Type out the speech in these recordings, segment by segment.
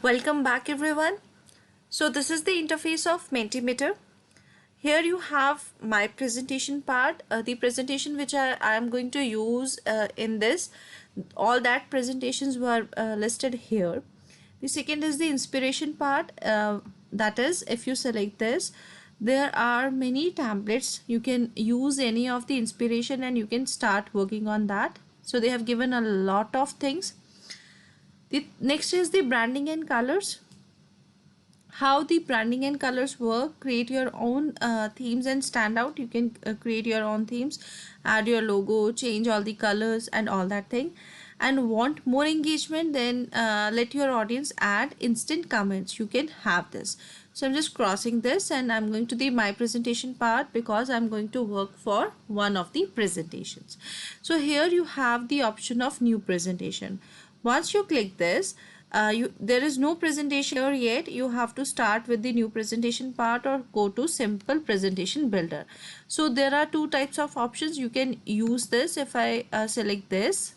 Welcome back everyone. So this is the interface of Mentimeter. Here you have my presentation part, the presentation which I am going to use in this. All that presentations were listed here. The second is the inspiration part. That is, if you select this, there are many templates. You can use any of the inspiration and you can start working on that. So they have given a lot of things. The next is the branding and colors. How the branding and colors work: create your own themes and stand out. You can create your own themes, add your logo, change all the colors and all that thing. And want more engagement, then let your audience add instant comments. You can have this. So I'm just crossing this and I'm going to the my presentation part because I'm going to work for one of the presentations. So here you have the option of new presentation. Once you click this, there is no presentation here yet. You have to start with the new presentation part or go to simple presentation builder. So there are two types of options. You can use this. If I select this,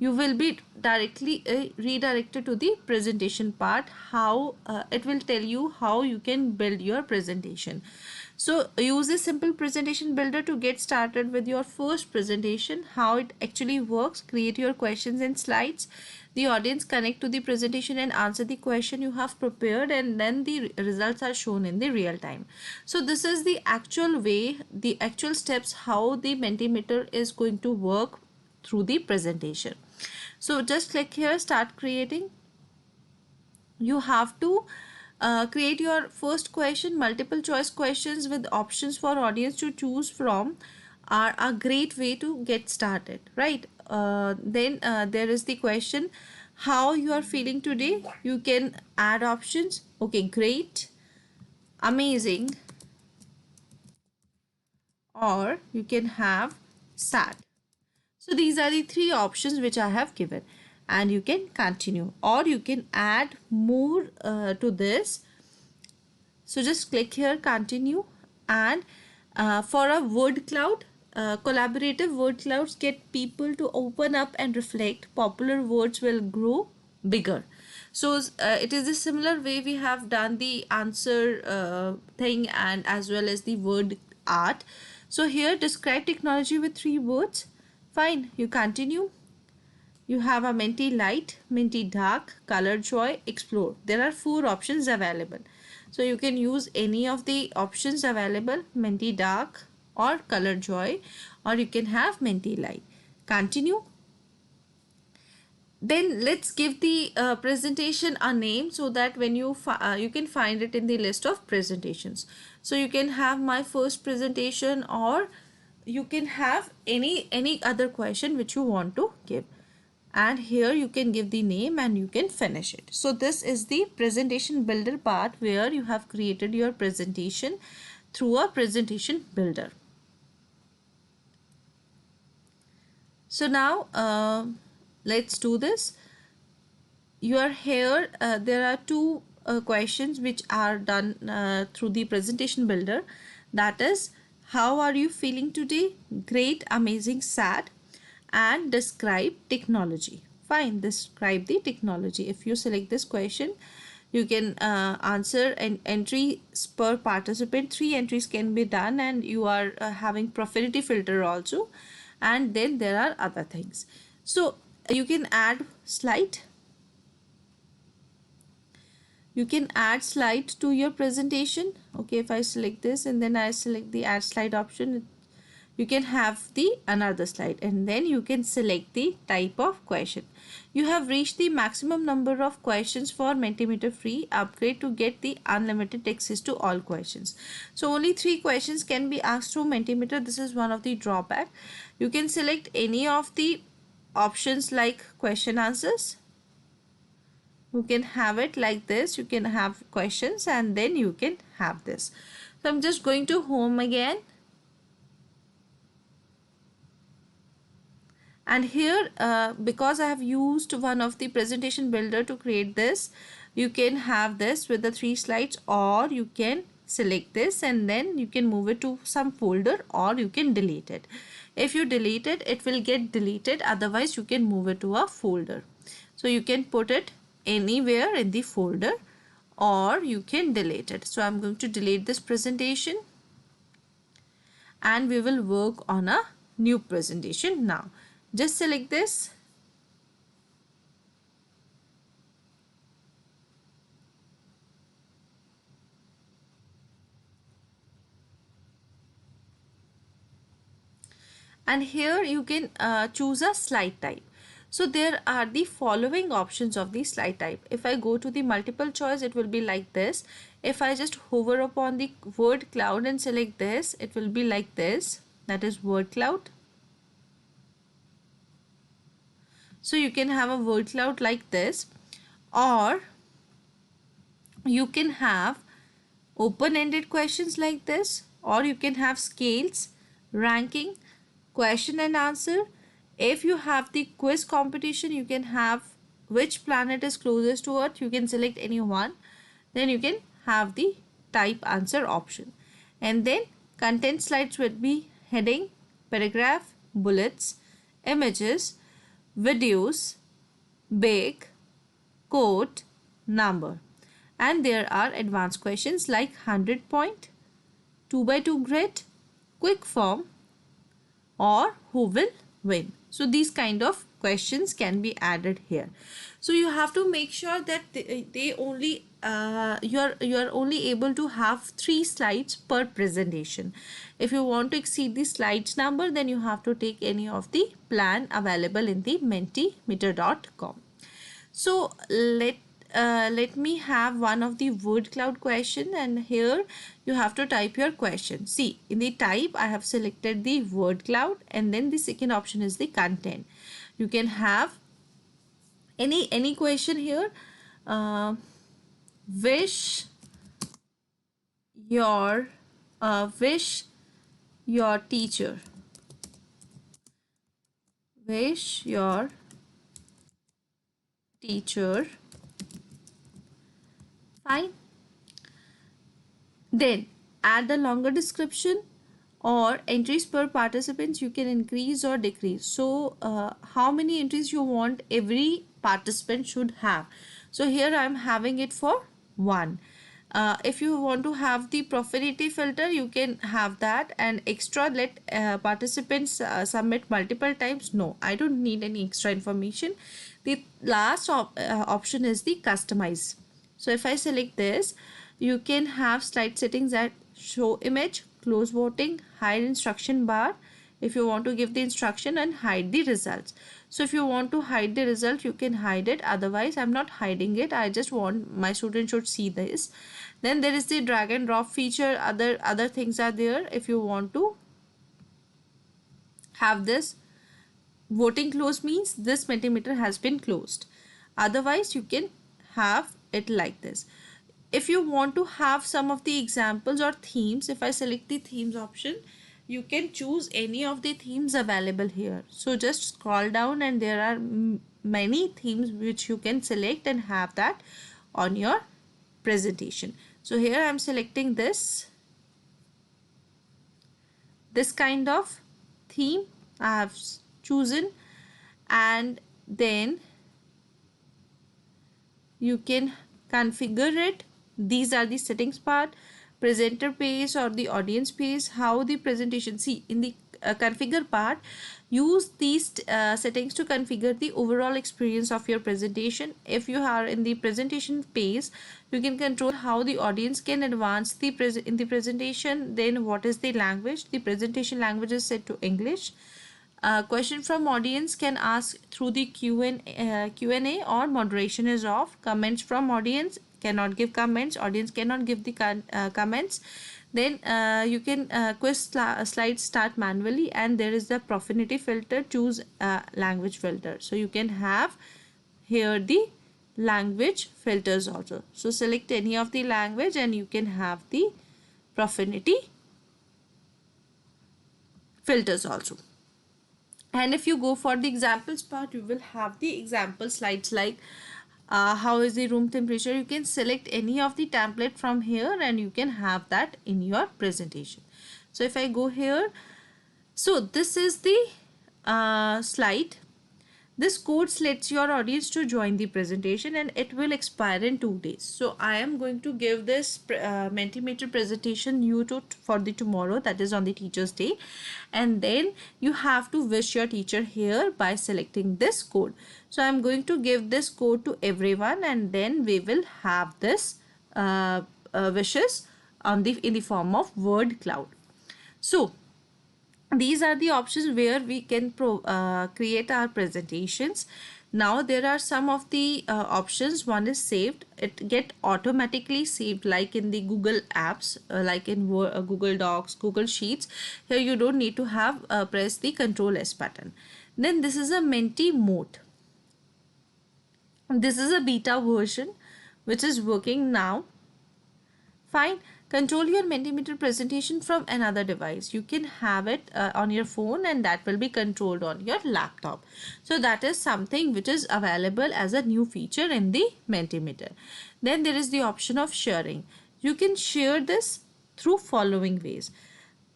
you will be directly redirected to the presentation part. How it will tell you how you can build your presentation. So use this simple presentation builder to get started with your first presentation. How it actually works: create your questions and slides. The audience connect to the presentation and answer the question you have prepared, and then the results are shown in the real time. So this is the actual way, the actual steps how the Mentimeter is going to work through the presentation. So just click here, start creating. You have to create your first question. Multiple choice questions with options for audience to choose from are a great way to get started, right? Then there is the question, how you are feeling today. You can add options. Okay, great, amazing, or you can have sad. So these are the three options which I have given, and you can continue or you can add more to this. So just click here, continue. And for a word cloud, collaborative word clouds get people to open up and reflect. Popular words will grow bigger. So it is a similar way we have done the answer thing and as well as the word art. So here, describe technology with 3 words. Fine, you continue. You have a Menti light, Menti dark, color joy, explore. There are 4 options available. So you can use any of the options available, Menti dark or color joy, or you can have Menti light. Continue. Then let's give the presentation a name so that when you can find it in the list of presentations. So you can have my first presentation, or you can have any other question which you want to give, and here you can give the name and you can finish it. So this is the presentation builder part where you have created your presentation through a presentation builder. So now let's do this. You are here. There are 2 questions which are done through the presentation builder. That is, how are you feeling today? Great, amazing, sad. And describe technology. Fine, describe the technology. If you select this question, you can answer an entries per participant. 3 entries can be done, and you are having profanity filter also. And then there are other things. So you can add slide. You can add slide to your presentation. Okay, if I select this and then I select the add slide option, you can have the another slide, and then you can select the type of question. You have reached the maximum number of questions for Mentimeter free. Upgrade to get the unlimited access to all questions. So only 3 questions can be asked through Mentimeter. This is one of the drawback. You can select any of the options like question answers. You can have it like this. You can have questions and then you can have this. So I'm just going to home again. And here because I have used one of the presentation builder to create this, you can have this with the 3 slides, or you can select this and then you can move it to some folder, or you can delete it. If you delete it, it will get deleted. Otherwise you can move it to a folder. So you can put it anywhere in the folder, or you can delete it. So I'm going to delete this presentation and we will work on a new presentation now. Just select this. And here you can choose a slide type. So there are the following options of the slide type. If I go to the multiple choice, it will be like this. If I just hover upon the word cloud and select this, it will be like this, that is word cloud. So you can have a word cloud like this, or you can have open-ended questions like this, or you can have scales, ranking, question and answer. If you have the quiz competition, you can have which planet is closest to Earth. You can select any one. Then you can have the type answer option. And then content slides would be heading, paragraph, bullets, images, videos, big, quote, number. And there are advanced questions like 100 point, 2 by 2 grid, quick form, or who will win. So these kind of questions can be added here. So you have to make sure that they only you're only able to have 3 slides per presentation. If you want to exceed the slides number, then you have to take any of the plan available in the mentimeter.com. So let me have one of the word cloud question, and here you have to type your question. See, in the type I have selected the word cloud, and then the second option is the content. You can have any question here. Wish your teacher, wish your teacher, fine. Then add the longer description or entries per participants. You can increase or decrease. So how many entries you want every participant should have. So here I am having it for 1. If you want to have the profanity filter, you can have that, and extra let participants submit multiple times. No, I don't need any extra information. The last option is the customize. So if I select this, you can have slide settings that show image, close voting, hide instruction bar if you want to give the instruction, and hide the results. So if you want to hide the result, you can hide it. Otherwise, I'm not hiding it. I just want my student should see this. Then there is the drag and drop feature. Other things are there. If you want to have this voting closed, means this Mentimeter has been closed. Otherwise, you can have it like this. If you want to have some of the examples or themes, if I select the themes option, you can choose any of the themes available here. So just scroll down and there are many themes which you can select and have that on your presentation. So here I am selecting this kind of theme I have chosen, and then you can configure it. These are the settings part, presenter page or the audience page, how the presentation. See, in the configure part, use these settings to configure the overall experience of your presentation. If you are in the presentation page, you can control how the audience can advance the in the presentation. Then what is the language? The presentation language is set to English. Question from audience can ask through the Q&A or moderation is off. Comments from audience cannot give comments. Audience cannot give the comments. Then you can quiz slides start manually, and there is the profanity filter. Choose language filter. So you can have here the language filters also. So select any of the language and you can have the profanity filters also. And if you go for the examples part, you will have the example slides like how is the room temperature. You can select any of the template from here and you can have that in your presentation. So if I go here, so this is the slide. This code lets your audience to join the presentation and it will expire in 2 days. So I am going to give this Mentimeter presentation for the tomorrow, that is on the Teachers Day, and then you have to wish your teacher here by selecting this code. So I'm going to give this code to everyone and then we will have this wishes in the form of word cloud. So these are the options where we can create our presentations. Now there are some of the options. One is saved. It get automatically saved like in the Google apps, like in Google Docs, Google Sheets. Here you don't need to have press the Control S button. Then this is a Menti-Mote. This is a beta version which is working now. Fine. Control your Mentimeter presentation from another device. You can have it on your phone and that will be controlled on your laptop. So that is something which is available as a new feature in the Mentimeter. Then there is the option of sharing. You can share this through following ways.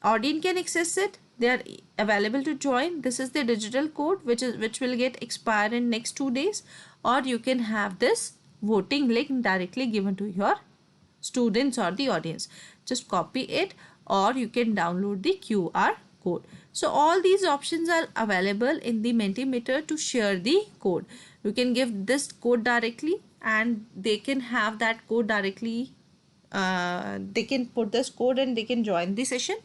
Audience can access it. They are available to join. This is the digital code which will get expired in next 2 days. Or you can have this voting link directly given to your students or the audience. Just copy it or you can download the QR code. So all these options are available in the Mentimeter to share the code. You can give this code directly and they can have that code directly. They can put this code and they can join the session.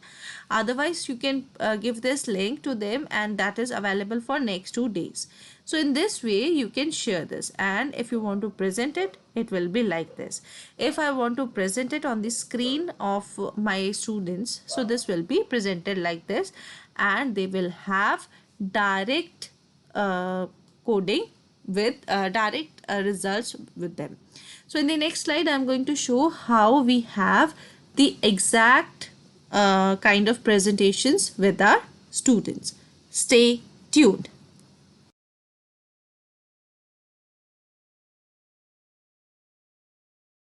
Otherwise you can give this link to them and that is available for next 2 days. So in this way you can share this, and if you want to present it, it will be like this. If I want to present it on the screen of my students, so this will be presented like this and they will have direct coding with direct results with them. So in the next slide I am going to show how we have the exact kind of presentations with our students. Stay tuned.